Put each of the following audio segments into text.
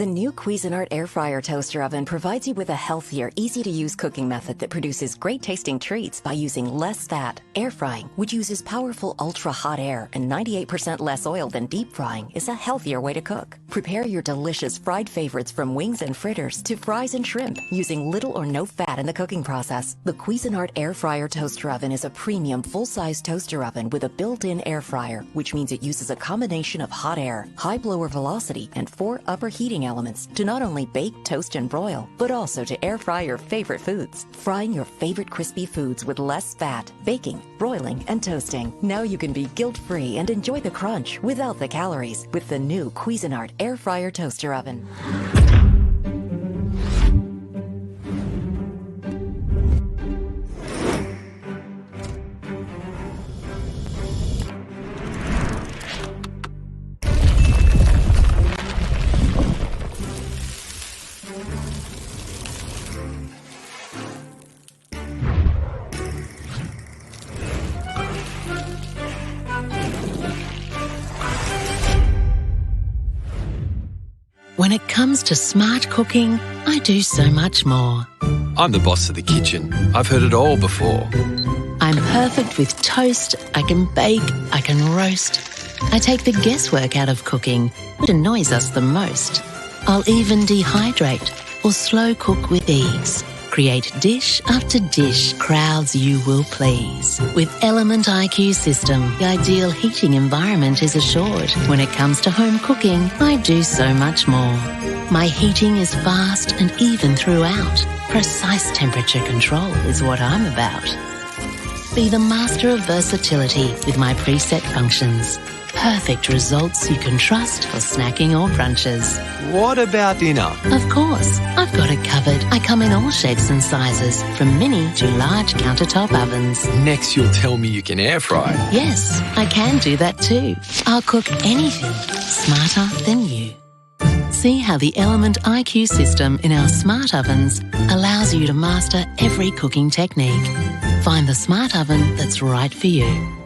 The new Cuisinart Air Fryer Toaster Oven provides you with a healthier, easy-to-use cooking method that produces great-tasting treats by using less fat. Air frying, which uses powerful ultra-hot air and 98% less oil than deep frying, is a healthier way to cook. Prepare your delicious fried favorites from wings and fritters to fries and shrimp using little or no fat in the cooking process. The Cuisinart Air Fryer Toaster Oven is a premium full-size toaster oven with a built-in air fryer, which means it uses a combination of hot air, high blower velocity, and 4 upper heating elements to not only bake, toast, and broil, but also to air fry your favorite foods. Frying your favorite crispy foods with less fat, baking, broiling, and toasting. Now you can be guilt-free and enjoy the crunch without the calories with the new Cuisinart Air Fryer Toaster Oven. When it comes to smart cooking, I do so much more. I'm the boss of the kitchen. I've heard it all before. I'm perfect with toast, I can bake, I can roast. I take the guesswork out of cooking, what annoys us the most. I'll even dehydrate or slow cook with ease. Create dish after dish crowds you will please. With Element IQ system, the ideal heating environment is assured. When it comes to home cooking, I do so much more. My heating is fast and even throughout. Precise temperature control is what I'm about. Be the master of versatility with my preset functions. Perfect results you can trust for snacking or brunches. What about dinner? Of course, I've got it covered. I come in all shapes and sizes, from mini to large countertop ovens. Next you'll tell me you can air fry. Yes, I can do that too. I'll cook anything smarter than you. See how the Element IQ system in our smart ovens allows you to master every cooking technique. Find the smart oven that's right for you.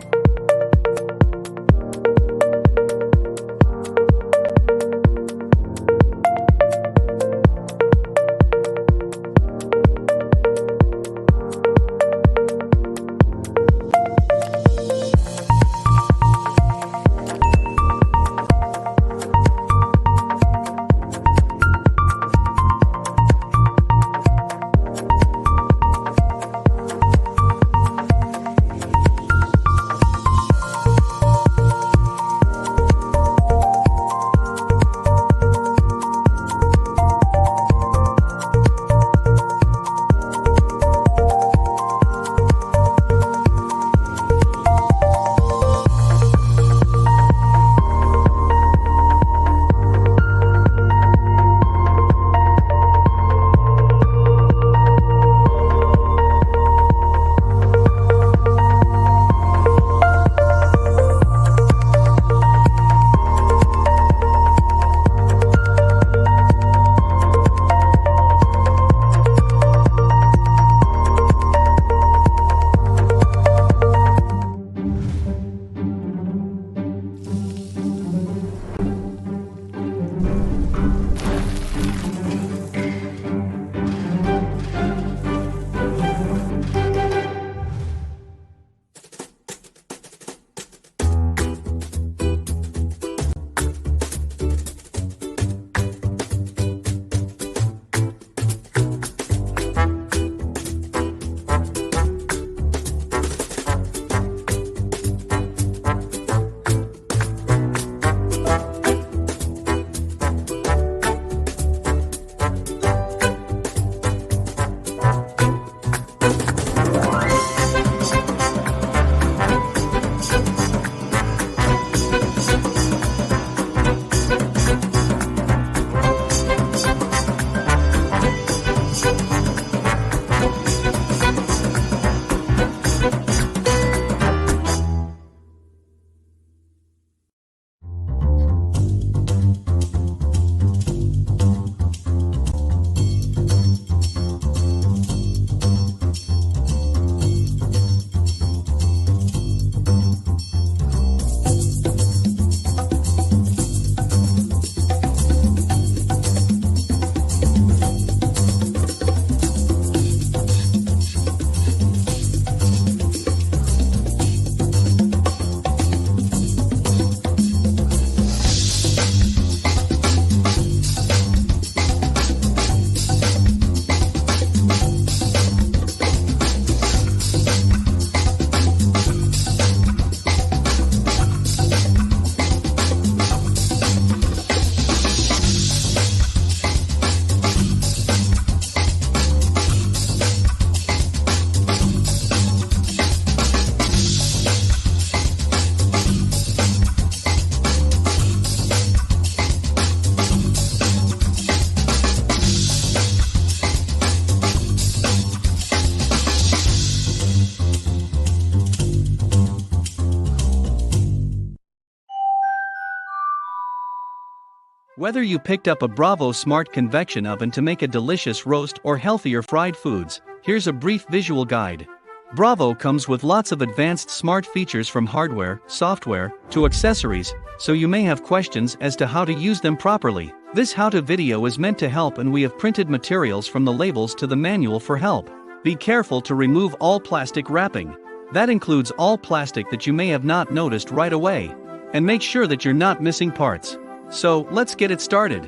Whether you picked up a Bravo Smart Convection Oven to make a delicious roast or healthier fried foods, here's a brief visual guide. Bravo comes with lots of advanced smart features from hardware, software, to accessories, so you may have questions as to how to use them properly. This how-to video is meant to help, and we have printed materials from the labels to the manual for help. Be careful to remove all plastic wrapping. That includes all plastic that you may have not noticed right away. And make sure that you're not missing parts. So, let's get it started.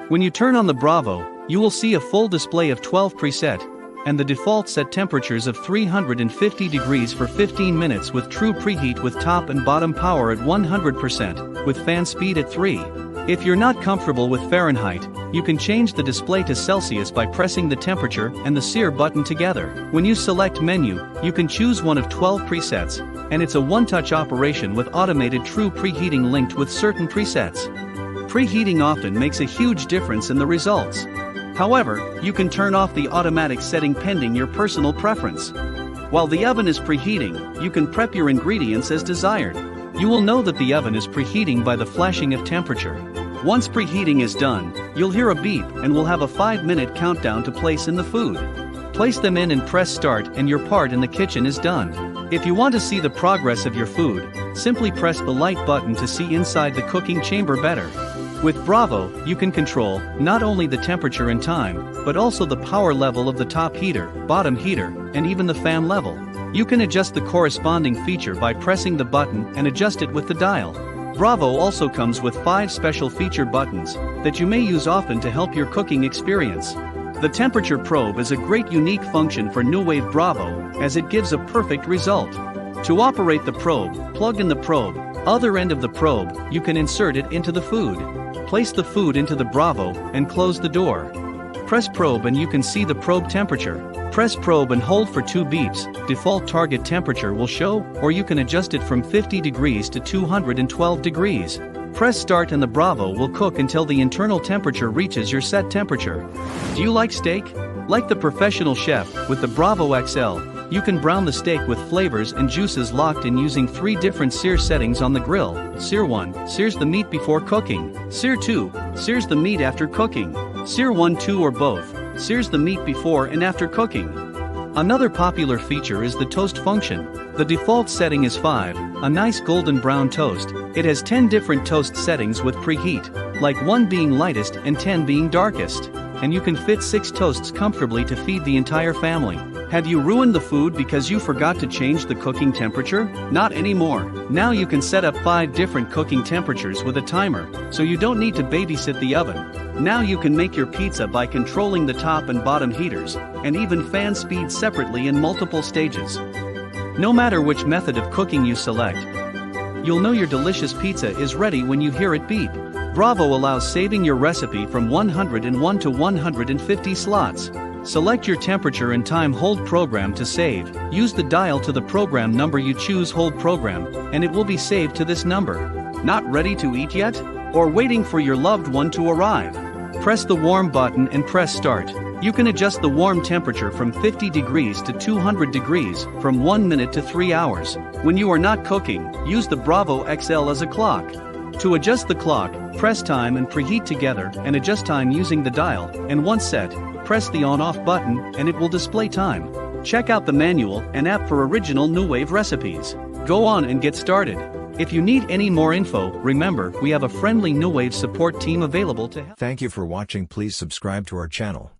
When you turn on the Bravo, you will see a full display of 12 preset, and the default set temperatures of 350 degrees for 15 minutes with true preheat with top and bottom power at 100%, with fan speed at 3. If you're not comfortable with Fahrenheit, you can change the display to Celsius by pressing the temperature and the SEER button together. When you select menu, you can choose one of 12 presets, and it's a one-touch operation with automated true preheating linked with certain presets. Preheating often makes a huge difference in the results. However, you can turn off the automatic setting pending your personal preference. While the oven is preheating, you can prep your ingredients as desired. You will know that the oven is preheating by the flashing of temperature. Once preheating is done, you'll hear a beep and will have a 5-minute countdown to place in the food. Place them in and press start, and your part in the kitchen is done. If you want to see the progress of your food, simply press the light button to see inside the cooking chamber better. With Bravo, you can control not only the temperature and time, but also the power level of the top heater, bottom heater, and even the fan level. You can adjust the corresponding feature by pressing the button and adjust it with the dial. Bravo also comes with 5 special feature buttons that you may use often to help your cooking experience. The temperature probe is a great unique function for New Wave Bravo, as it gives a perfect result. To operate the probe, plug in the probe. Other end of the probe, you can insert it into the food. Place the food into the Bravo and close the door. Press probe and you can see the probe temperature. Press probe and hold for 2 beeps. Default target temperature will show, or you can adjust it from 50 degrees to 212 degrees. Press start and the Bravo will cook until the internal temperature reaches your set temperature. Do you like steak? Like the professional chef, with the Bravo XL, you can brown the steak with flavors and juices locked in using 3 different sear settings on the grill. Sear 1 sears the meat before cooking. Sear 2 sears the meat after cooking. Sear 1, 2 or both sears the meat before and after cooking. Another popular feature is the toast function. The default setting is 5, a nice golden brown toast. It has 10 different toast settings with preheat, like 1 being lightest and 10 being darkest. And you can fit 6 toasts comfortably to feed the entire family. Have you ruined the food because you forgot to change the cooking temperature? Not anymore. Now you can set up 5 different cooking temperatures with a timer, so you don't need to babysit the oven. Now you can make your pizza by controlling the top and bottom heaters, and even fan speed separately in multiple stages. No matter which method of cooking you select, you'll know your delicious pizza is ready when you hear it beep. Bravo allows saving your recipe from 101 to 150 slots. Select your temperature and time, hold program to save. Use the dial to the program number you choose, hold program, and it will be saved to this number. Not ready to eat yet? Or waiting for your loved one to arrive? Press the warm button and press start. You can adjust the warm temperature from 50 degrees to 200 degrees, from 1 minute to 3 hours. When you are not cooking, use the Bravo XL as a clock. To adjust the clock, press time and preheat together and adjust time using the dial, and once set, press the on-off button and it will display time. Check out the manual and app for original New Wave recipes. Go on and get started. If you need any more info, remember, we have a friendly New Wave support team available to help. Thank you for watching. Please subscribe to our channel.